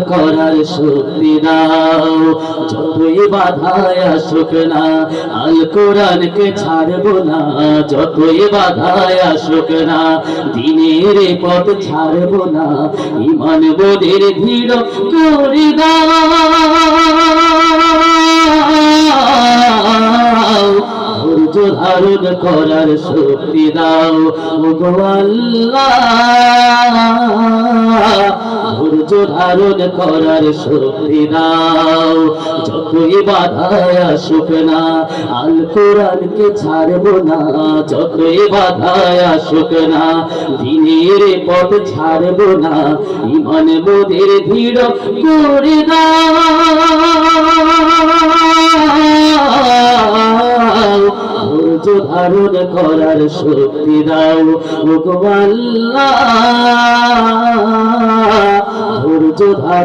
করার শক্তি দাও। যতই বাধায় আসুক না আল কোরআনকে ছাড়বো না, যতই বাধায় আসুক না দ্বীনের পথ ছাড়বো না। ঈমান বোধের দৃঢ় করে দাও, ধৈর্য ধারণ করার শক্তি দাও। ওগো আল্লাহ, ধৈর্য ধারণ করার শক্তি দাও। যতই বাধায় আসুক না আল কোরআনকে ছাড়বো না, যতই বাধায় আসুক না দ্বীনের পথ ছাড়বো না। ঈমান বোধের দৃঢ় করে দাও, ধৈর্য ধারণ করার শক্তি দাও। ওগো আল্লাহ, ধৈর্য ধারণ